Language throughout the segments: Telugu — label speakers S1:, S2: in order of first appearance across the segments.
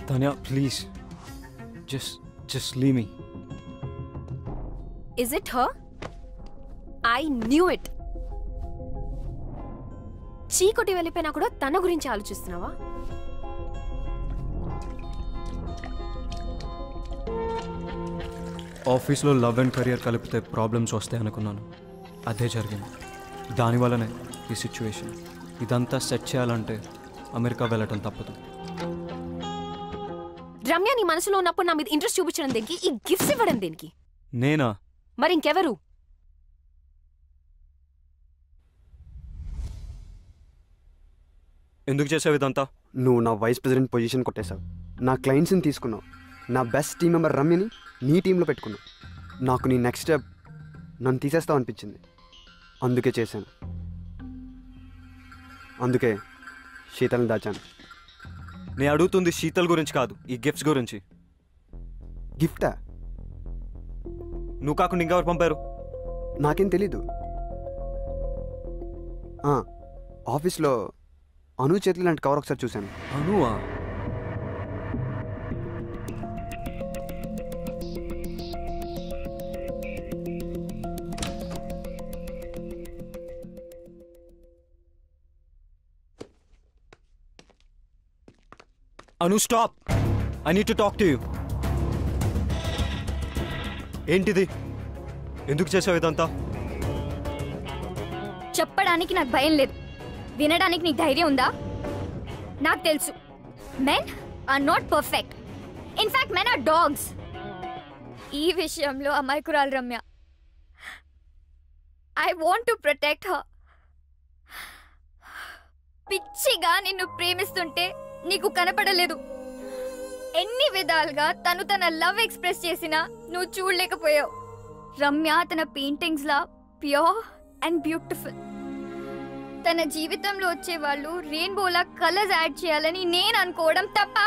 S1: Tanya, please. Just leave me.
S2: Is it her? I knew it. చీకొట్టి వెళ్ళిపోయినా కూడా తన గురించి ఆలోచిస్తున్నావా?
S1: ఆఫీస్లో లవ్ అండ్ కెరియర్ కలిపితే ప్రాబ్లమ్స్ వస్తాయి అనుకున్నాను. అదే జరిగింది. దానివల్లనే ఈ సిచ్యువేషన్. ఇదంతా సెట్ చేయాలంటే అమెరికా వెళ్ళటం తప్పదు.
S2: రమ్య నీ మనసులో ఉన్నప్పుడు నా మీద ఇంట్రెస్ట్ చూపించడం దేనికి? ఈ గిఫ్ట్స్ ఇవ్వడం దేనికి?
S1: నేనా?
S2: మరి ఇంకెవరు?
S1: ఎందుకు చేసావు ఇదంతా?
S3: నువ్వు నా వైస్ ప్రెసిడెంట్ పొజిషన్ కొట్టేశావు. నా క్లయింట్స్ని తీసుకున్నావు. నా బెస్ట్ టీం మెంబర్ రమ్యని నీ టీంలో పెట్టుకున్నావు. నాకు నీ నెక్స్ట్ స్టెప్ నన్ను తీసేస్తావు అనిపించింది. అందుకే చేశాను. అందుకే శీతల్ని దాచాను.
S1: నేను అడుగుతుంది శీతల్ గురించి కాదు, ఈ గిఫ్ట్స్ గురించి.
S3: గిఫ్టా?
S1: నువ్వు కాకుండా ఇంకెవరు పంపారు?
S3: నాకేం తెలీదు. ఆఫీస్లో అను చేతులు లాంటి కవర్ ఒకసారి చూశాను.
S1: అనువా? Anu, stop! I need to talk to you. ఏంటిది? ఎందుకు చేసావు ఇదంతా?
S4: చెప్పడానికి నాకు భయం లేదు. వినడానికి నీకు ధైర్యం ఉందా? నాకు తెలుసు, men are not perfect. In fact men are dogs. ఈ విషయంలో అమాయకురాలు Ramya. I want to protect her. పిచ్చిగా నిన్ను ప్రేమిస్తుంటే నీకు కనపడలేదు. ఎన్ని విధాలుగా తను తన లవ్ ఎక్స్ప్రెస్ చేసినా నువ్వు చూడలేకపోయావు. రమ్య తన paintings law pure and beautiful. తన జీవితంలో వచ్చే వాళ్ళు రెయిన్బోలా కలర్స్ యాడ్ చేయాలని నేను అనుకోవడం తప్ప.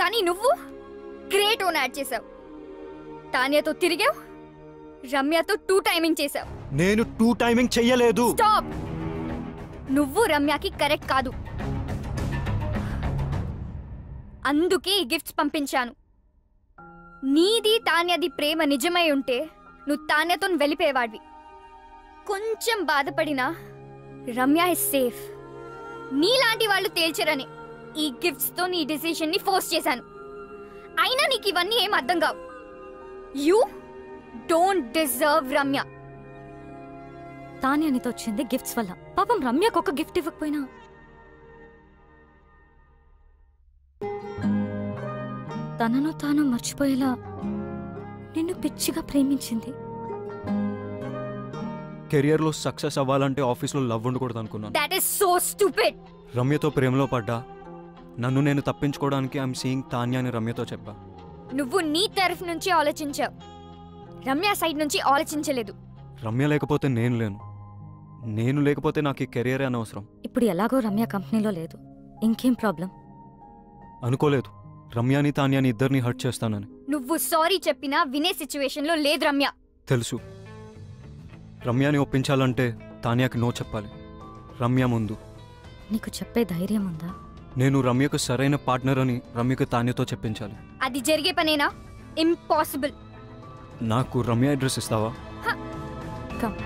S4: కానీ నువ్వు గ్రేట్ ఓన్ యాడ్ చేసావు. తాన్యతో తిరిగావు, రమ్యతో 2 టైమింగ్ చేసావు.
S1: నేను 2 టైమింగ్ చెయ్యలేదు.
S4: స్టాప్! నువ్వు రమ్యకి కరెక్ట్ కాదు. అందుకే ఈ గిఫ్ట్స్ పంపించాను. నీది తాన్యది ప్రేమ నిజమై ఉంటే నువ్వు తాన్యతో వెళ్ళిపోయేవాడివి. కొంచెం బాధపడినా రమ్య ఇస్ సేఫ్. నీలాంటి వాళ్ళు తేల్చరని ఈ గిఫ్ట్స్ తో నీ డిసిషన్ ని ఫోర్స్ చేశాను. అయినా నీకు ఇవన్నీ ఏం అర్థం కావు. You don't deserve Ramya.
S5: Tanya నీతో వచ్చింది గిఫ్ట్స్ వల్ల. పాపం రమ్యకు ఒక గిఫ్ట్ ఇవ్వకపోయినా తనను తాను మర్చిపోయేలా నిన్ను పిచ్చిగా ప్రేమించింది.
S1: కెరియర్లో సక్సెస్ అవ్వాలంటే ఆఫీస్లో లవ్ ఉండకూడదు అనుకున్నాను.
S4: That is so stupid.
S1: రమ్యతో ప్రేమలో పడ్డా. నన్ను నేను తప్పించుకోవడానికి ఐఎమ్ సీయింగ్ తాన్య అని రమ్యతో చెప్పా.
S4: నువ్వు నీ తరఫు నుంచి ఆలోచించావు, రమ్య సైడ్ నుంచి ఆలోచించలేదు.
S1: రమ్య లేకపోతే నేను లేను. నేను లేకపోతే నాకు ఈ కెరియరే అనవసరం.
S5: ఇప్పుడు ఎలాగో రమ్య కంపెనీలో లేదు. ఇంకేం ప్రాబ్లం?
S1: అనుకోలేదు రమ్యాని తాన్యాని ఇద్దరిని హర్ట్ చేస్తానని.
S4: నువ్వు సారీ చెప్పినా వినే సిచ్యువేషన్ లో లేదు రమ్య.
S1: తెలుసు. రమ్యాని ఒప్పించాలంటే తాన్యాకి నో చెప్పాలి. రమ్య ముందు.
S5: నీకు చెప్పే ధైర్యం ఉందా?
S1: నేను రమ్యకు సరైన పార్ట్నర్ అని రమ్యకు తాన్యతో చెప్పించాలి.
S4: అది జరిగే పనేనా? ఇంపాసిబుల్.
S1: నాకు రమ్య అడ్రస్ ఇస్తావా?
S5: కమ్.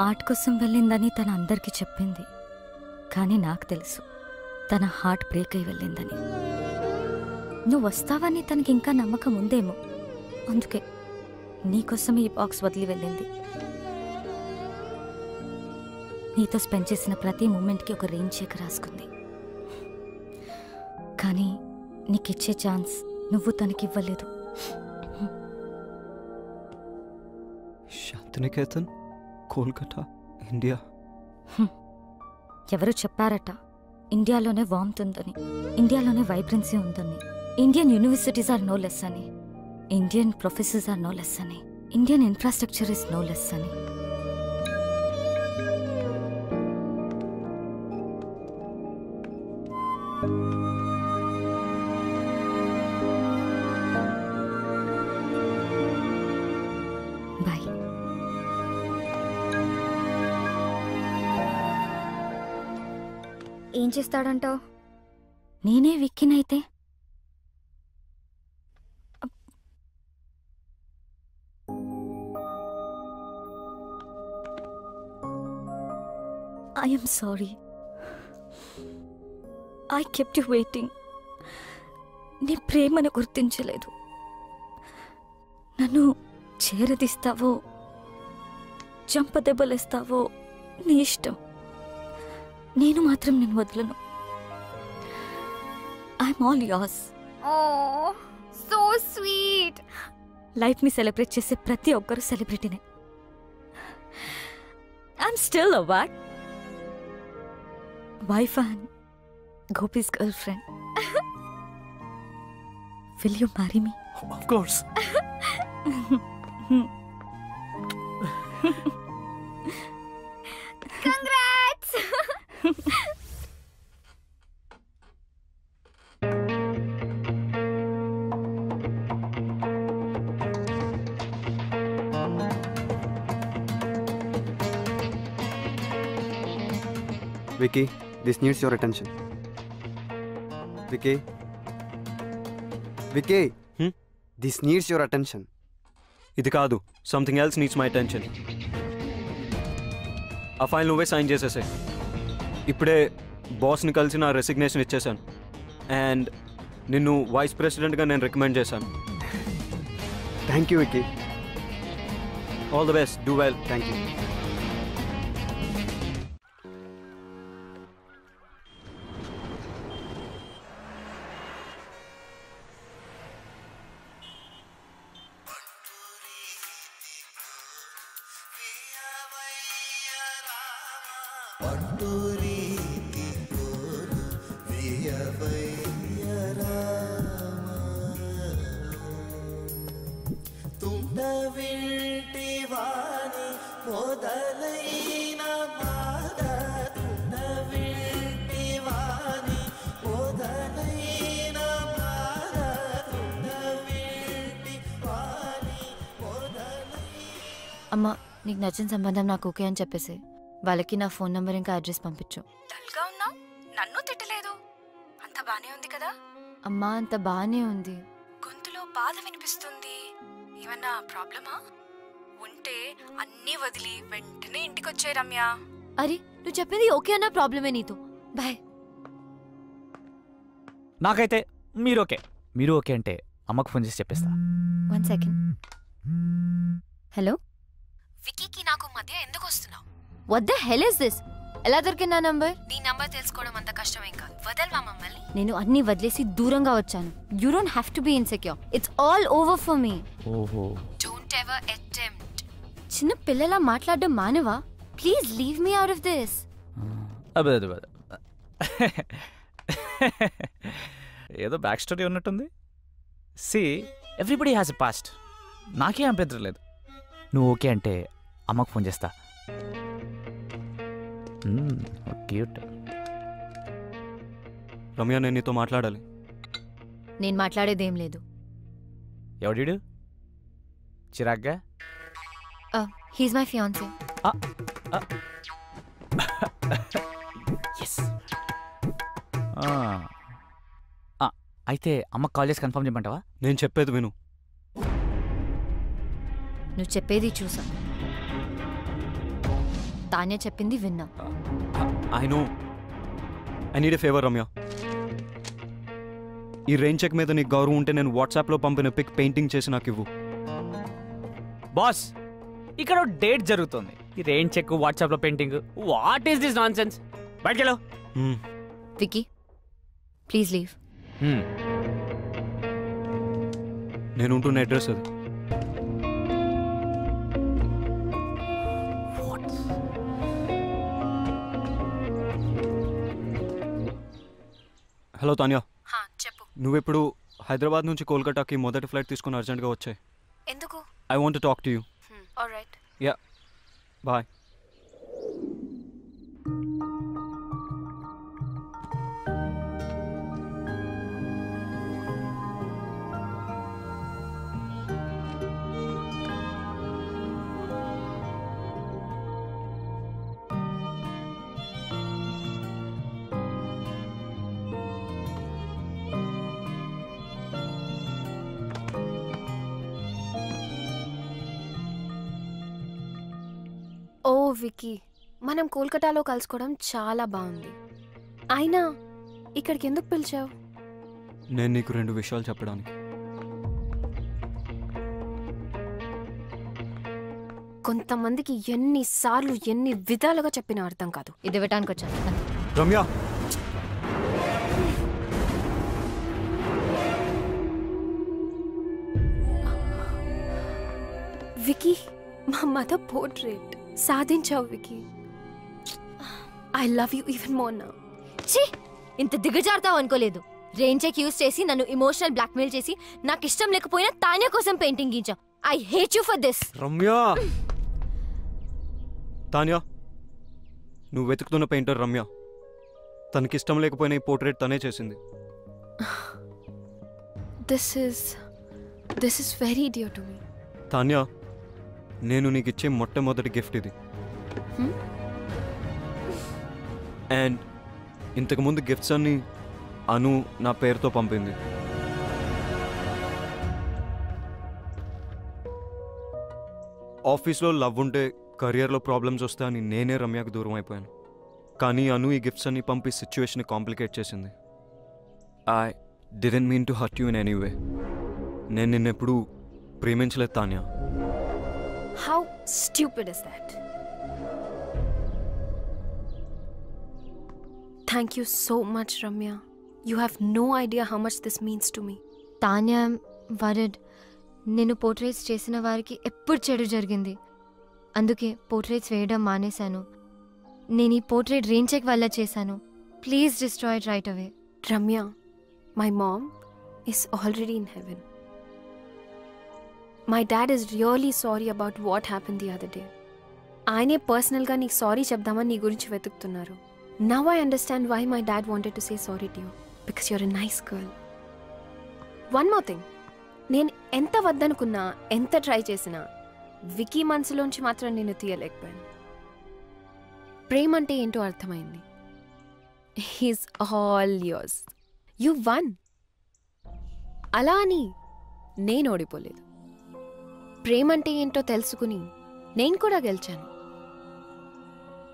S5: ఆర్ట్ కోసం వెళ్ళిందని తన అందరికీ చెప్పింది. కానీ నాకు తెలుసు తన హార్ట్ బ్రేక్ అయి వెళ్ళిందని. నువ్వు వస్తావని తనకి ఇంకా నమ్మకం ఉందేమో. అందుకే నీకోసం ఈ బాక్స్ వదిలి వెళ్ళింది. నీతో స్పెండ్ చేసిన ప్రతి మూమెంట్కి ఒక రెయిన్ చెక్ రాసుకుంది. కానీ నీకిచ్చే ఛాన్స్ నువ్వు తనకివ్వలేదు.
S1: శాంతినికేతన్, కోల్కతా, ఇండియా.
S5: ఎవరు చెప్పారట ఇండియాలోనే వార్మ్త్ ఉందని, ఇండియాలోనే వైబ్రెన్సీ ఉందని, Indian universities are no less అని, Indian professors are no less అని, Indian infrastructure is no less అని. బాయ్.
S4: ఏం చేస్తాడంటావు?
S5: నేనే విక్కినైతే I'm sorry. I kept you waiting. నీ ప్రేమను గుర్తించలేదు. నన్ను చేరదీస్తావో చంపదెబ్బలేస్తావో నీ ఇష్టం. నేను మాత్రం నేను వదలను. I'm all yours.
S4: Oh so sweet.
S5: లైఫ్ని సెలబ్రేట్ చేసే ప్రతి ఒక్కరూ సెలబ్రిటీనే. I'm still a what wife and Gopi's girlfriend. Will you marry me?
S1: Of course.
S4: Congrats.
S3: Vicky, this needs your attention. Vicky. Vicky. This needs your attention.
S1: ఇది కాదు, something else needs my attention. ఆ ఫైల్ నువ్వే సైన్ చేసేసే. ఇప్పుడే బాస్ని కలిసి నా రెసిగ్నేషన్ ఇచ్చేసాను అండ్ నిన్ను వైస్ ప్రెసిడెంట్గా నేను రికమెండ్ చేశాను.
S3: Thank you, Vicky.
S1: All the best. Do well.
S3: Thank you.
S5: అమ్మా, నీకు నచ్చిన సంబంధం నాకు ఓకే అని చెప్పేసి వాళ్ళకి నా ఫోన్ నంబర్ ఇంకా అడ్రస్ పంపించు.
S6: డల్గా ఉన్నావు, నన్ను తిట్టలేదు. అంత బానే ఉంది కదా?
S5: అమ్మా, అంత బానే ఉంది.
S6: గొంతులో బాధ వినిపిస్తుంది. ఏమన్నా ప్రాబ్లమా? ఉంటే అన్నీ వదిలి వెంటనే ఇంటికొచ్చే రమ్య.
S2: అరే, నువ్వు చెప్పింది ఓకే అన్న ప్రాబ్లమే నీతో. బాయ్.
S7: నాకైతే మీరు ఓకే అంటే అమ్మకు ఫోన్ చేసి చెప్పేస్తా.
S5: 1 సెకండ్. హలో,
S6: వికీకి నాకు మధ్య ఎందుకు వస్తున్నావు?
S2: What the hell is this? ఎలా దొరికింది నా నంబర్?
S6: నీ నంబర్ తెలుసుకోవడం అంత కష్టమేం కాదు. వదలవా మమ్మల్ని?
S2: నేను అన్ని వదిలేసి దూరంగా వచ్చాను. You don't have to be insecure. It's all over for me.
S7: ఓహో,
S6: డోంట్ ఎవర్ అటెంప్ట్.
S2: చిన్న పిల్లలా మాట్లాడడం మానవా? Please leave me out of this.
S7: అదే ఏదో బ్యాక్ స్టోరీ ఉన్నట్టుంది. See, everybody has a past. నాకే అభ్యంతరం లేదు. నువ్వు ఓకే అంటే అమ్మకు ఫోన్ చేస్తా. క్యూట్.
S1: రమ్య, నేను నీతో మాట్లాడాలి.
S2: నేను మాట్లాడేదేం లేదు.
S7: ఎవడు చిరాగ్గా?
S2: He's my fiancee.
S7: అయితే అమ్మకు కాల్ చేసి కన్ఫర్మ్ చేయమంటావా?
S1: నేను చెప్పేది విను.
S2: నువ్వు చెప్పేది చూసా, తానే చెప్పింది విన్నా.
S1: I know. I need a favour Ramya. ఈ రెయిన్ చెక్ మీద నీకు గౌరవం ఉంటే నేను వాట్సాప్లో పంపిన పిక్ పెయింటింగ్ చేసి నాకు ఇవ్వు.
S7: బాస్, ఇక్కడ డేట్ జరుగుతుంది. ఈ రెయిన్ చెక్, వాట్సాప్లో painting, what is this nonsense? బయటకెళ్ళు.
S2: Vicky, please leave.
S1: నేను ఉంటున్న అడ్రస్ అది. హలో తాన్యా,
S6: చెప్పు.
S1: నువ్వెప్పుడు హైదరాబాద్ నుంచి కోల్కతాకి మొదటి ఫ్లైట్ తీసుకుని అర్జెంట్గా వచ్చాయి.
S6: ఎందుకు?
S1: I want to talk to you.
S6: Alright.
S1: Yeah, bye.
S8: ఓ వికీ, మనం కోల్కతాలో కలుసుకోవడం చాలా బాగుంది. అయినా ఇక్కడికి ఎందుకు పిలిచావు?
S1: నేను నీకు 2 విషయాలు చెప్పడానికి.
S8: కొంతమందికి ఎన్నిసార్లు ఎన్ని విధాలుగా చెప్పినా అర్థం కాదు.
S2: ఇది ఇవ్వటానికి వచ్చాను.
S1: రమ్య,
S8: వికీ, మా మదర్ పోర్ట్రేట్ సాధించావు Vicky. I love you even more now.
S5: ఛీ, ఇంత దిగజారుతావు అనుకోలేదు. రేంజెక్ యూస్ చేసి నన్ను ఇమోషనల్ బ్లాక్మెయిల్ చేసి నాకు ఇష్టం లేకపోయినా తాన్యా కోసం పెయింటింగ్ గీంచావు. I hate you for this.
S1: Ramya. Tanya, నువ్వు వెతుకుతున్న పెయింటర్ రమ్య. తనకిష్టం లేకపోయినా ఈ పోర్ట్రేట్ తనే చేసింది.
S8: This is very dear to me.
S1: Tanya, నేను నీకు ఇచ్చే మొట్టమొదటి గిఫ్ట్ ఇది. అండ్ ఇంతకుముందు గిఫ్ట్స్ అన్ని అను నా పేరుతో పంపింది. ఆఫీస్లో లవ్ ఉంటే కెరియర్లో ప్రాబ్లమ్స్ వస్తాయని నేనే రమ్యకు దూరం అయిపోయాను. కానీ అను ఈ గిఫ్ట్స్ అన్ని పంపి సిచ్యువేషన్ కాంప్లికేట్ చేసింది. I didn't mean to hurt you in any way. నేను నిన్నెప్పుడు ప్రేమించలేదు Tanya.
S8: How stupid is that? Thank you so much, Ramya. You have no idea how much this means to me.
S2: Tanya word. నేను పోర్ట్రేట్స్ చేసిన వారికి ఎప్పుడు చెడు జరిగింది. అందుకే పోర్ట్రేట్స్ వేయడం మానేశాను. నేను ఈ పోర్ట్రేట్ రేంచెక్ వల్ల చేశాను. Please destroy it right away.
S8: Ramya, my mom is already in heaven. My dad is really sorry about what happened the other day. ఆయనే పర్సనల్గా నీకు సారీ చెప్దామని నీ గురించి వెతుకుతున్నారు. Now I understand why my dad wanted to say sorry to you. Because you're a nice girl. One more thing. నేను ఎంత వద్దనుకున్నా, ఎంత ట్రై చేసినా వికీ మనసులోంచి మాత్రం నేను తీయలేకపోయాను. ప్రేమ అంటే ఏంటో అర్థమైంది. He's all yours. You one. అలా అని నేను ఓడిపోలేదు. ప్రేమ అంటే ఏంటో తెలుసుకుని నేను కూడా గెలిచాను.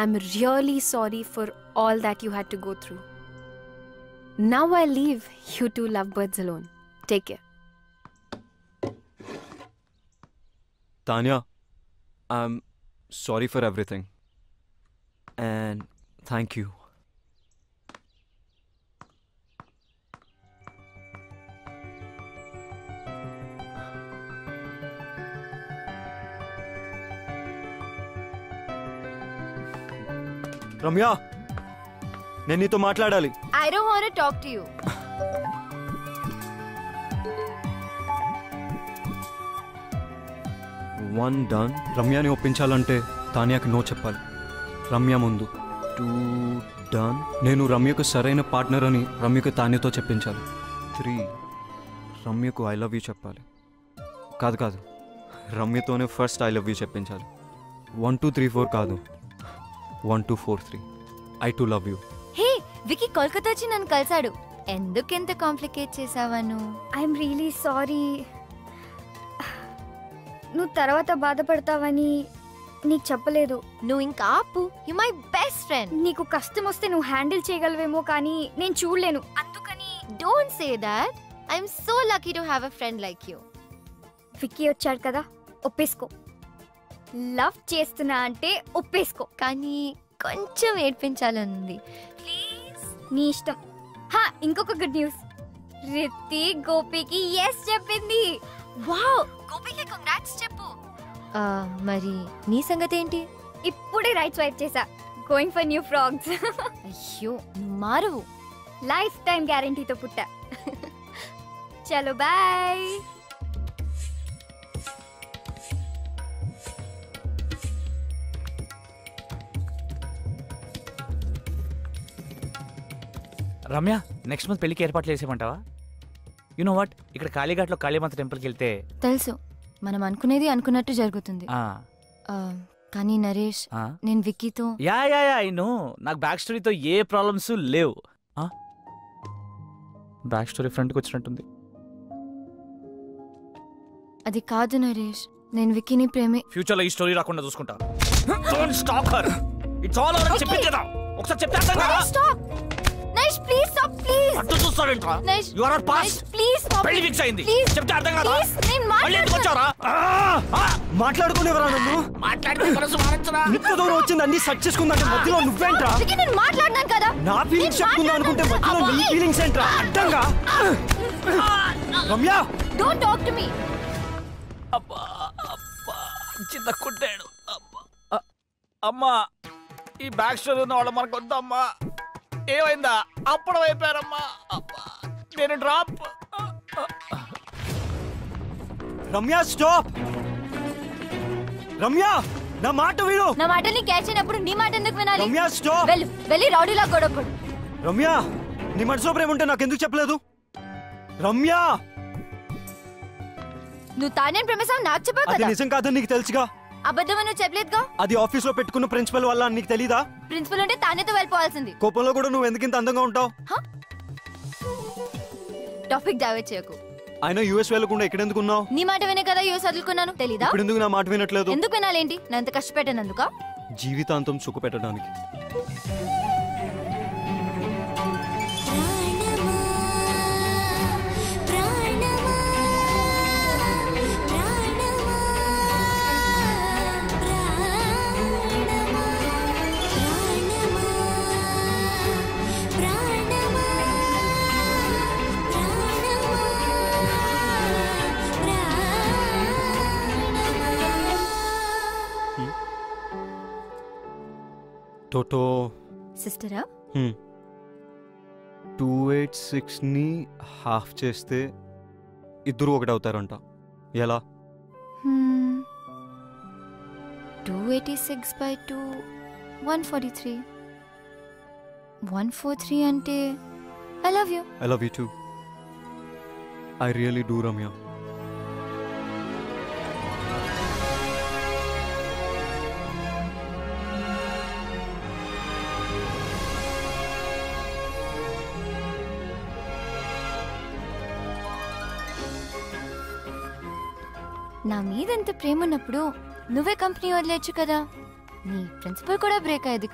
S8: I'm really sorry for all that you had to go through. Now I leave you two lovebirds alone. Take care.
S1: Tanya, I'm sorry for everything. And thank you. Ramya, నేను నీతో మాట్లాడాలి.
S2: I don't want to talk to you.
S1: One done. రమ్యని ఒప్పించాలంటే తాన్యాకి నో చెప్పాలి. రమ్య ముందు 2 డన్. నేను రమ్యకు సరైన పార్ట్నర్ అని రమ్యకు తాన్యతో చెప్పించాలి. 3 రమ్యకు ఐ లవ్ యూ చెప్పాలి. కాదు రమ్యతోనే ఫస్ట్ ఐ లవ్ యూ చెప్పించాలి. 1 2 3 4 కాదు, 1 2 4 3 I too love you.
S2: Hey, Vicky Kolkata వచ్చి నన్ను కలిసాడు. ఎందుకెంత కాంప్లికేట్ చేసావను?
S4: I'm really sorry. నువ్వు తర్వాత బాధపడతావని నీకు చెప్పలేదు.
S2: నువ్వు ఇంకా ఆపు. You my best friend.
S4: నీకు కష్టం వస్తే నువ్వు హ్యాండిల్ చేయగలవేమో కానీ నేను చూడలేను. అందుకని
S2: don't say that. I'm so lucky to have a friend like you.
S4: Vicky వచ్చాడు కదా, ఒప్పేసుకో. లవ్ చేస్తున్నా అంటే ఒప్పేసుకో.
S2: కానీ కొంచెం ఏడ్పించాలనుంది.
S4: ప్లీజ్, నీ ఇష్టం. హా, ఇంకొక గుడ్ న్యూస్. రిత్తి గోపికి ఎస్ చెప్పింది.
S2: వావ్, గోపికి కంగ్రాట్స్ చెప్పు. మరి నీ సంగతి ఏంటి?
S4: ఇప్పుడే రైట్ స్వైప్ చేసా. Going for new frogs.
S2: అయ్యో, నువ్వు మారువు.
S4: లైఫ్ టైం గ్యారంటీతో పుట్టా. చలో బాయ్.
S7: రమ్య, నెక్స్ట్ మంత్ పెళ్ళికి ఏర్పాట్లు చేసేమంటావా? యు నో వాట్, ఇక్కడ కాళీఘాట్లో కాళీమాత టెంపుల్కి వెళ్తే
S2: తెలుసు, మనం అనుకునేది అనుకున్నట్టు జరుగుతుంది. కానీ నరేష్, నేను విక్కీతో
S7: యా ఐ నో. నాకు బ్యాక్ స్టోరీతో ఏ ప్రాబ్లమ్స్ లేవు. బ్యాక్ స్టోరీ ఫ్రంట్కి వచ్చినట్టుంది.
S2: అది కాదు నరేష్. నేను విక్కీని ప్రేమి.
S7: ఫ్యూచర్ లో ఈ స్టోరీ రాకుండా చూసుకుంటా. Don't stop her. It's all over. చెప్పింది కదా, ఒకసారి చెప్తే అర్థం కదా.
S2: Stop Naish, please stop, please.
S7: అట్టు చూస్తావేంట్రా? You are past.
S2: Please stop.
S7: పెళ్లి ఫిక్స్ అయింది. చెప్తే అర్థం కదా.
S2: నేను
S7: మళ్ళీ ఎందుకు వచ్చావురా?
S1: మాట్లాడుకునేవరా నన్ను?
S7: మాట్లాడితే మనసు మారచ్చురా.
S1: ఇంత దూరం వచ్చింది అన్ని సెర్చ్ చేసుకుందంటే మధ్యలో నువ్వేంట్రా?
S2: నేను మాట్లాడినాను కదా.
S1: నా ఫీలింగ్స్ చెప్పుకుందా అనుకుంటే మధ్యలో నీ ఫీలింగ్స్ ఏంట్రా? అడ్డంగా. Ramya,
S2: don't talk to me.
S7: అబ్బా అబ్బా చిన్న కుట్టాడు. అబ్బా అమ్మా, ఈ బ్యాక్ స్టోరీ ఉన్న వాళ్ళు మనకు వద్దమ్మా. ఏమైందా? అప్పుడు అయిపోయారమ్మా. అబ్బా నేను డ్రాప్.
S1: రమ్య స్టాప్. రమ్య, నా మాట విను.
S2: నా మాటని క్యాచ్ అయినప్పుడు నీ మాట ఎందుకు వినాలి?
S1: రమ్య స్టాప్.
S2: వెళ్ళి రౌడీలా గొడవపడు.
S1: రమ్య, నీ మనసులో ప్రేమ ఉంటే నాకు ఎందుకు చెప్పలేదు? రమ్య,
S2: నువ్వు తానే ప్రేమిస్తావు నాకు చెప్పావు
S1: అది
S2: కదా.
S1: నిజం కాదని నీకు తెలుసుగా.
S2: అబద్ధం నువ్వు చెప్పలేదుగా.
S1: అది ఆఫీస్ లో పెట్టుకున్న ప్రిన్సిపల్ వల్ల నీకు తెలీదా?
S2: ప్రిన్సిపల్ ఉంటే తానేతో వెళ్ళిపోవాల్సింది.
S1: కోపంలో కూడా నువ్వు ఎందుకు ఇంత అందంగా ఉంటావు?
S2: టాపిక్ డైవర్ట్ చేయకు.
S1: ఆయన యూఎస్ వెళ్ళకుండా ఇక్కడ ఎందుకు ఉన్నావు?
S2: నీ మాట వినే కదా యూఎస్ వదులుకున్నాను, తెలీదా?
S1: ఇప్పుడు ఎందుకు నా మాట వినట్లేదు?
S2: ఎందుకు వినాలేంటి? నా ఎంత కష్టపెట్టానందుక?
S1: జీవితాంతం సుఖ పెట్టడానికి. టోటో
S2: సిస్టరా?
S1: 286ని హాఫ్ చేస్తే ఇద్దరు ఒకటి అవుతారంట. ఎలా?
S2: 286/2 143. 143 అంటే I love you.
S1: I love you two. I really do Ramya.
S2: నా మీద ఎంత ప్రేమ ఉన్నప్పుడు నువ్వే కంపెనీ వదిలేచ్చు కదా. నీ ప్రిన్సిపల్ కూడా బ్రేక్ అయ్యేది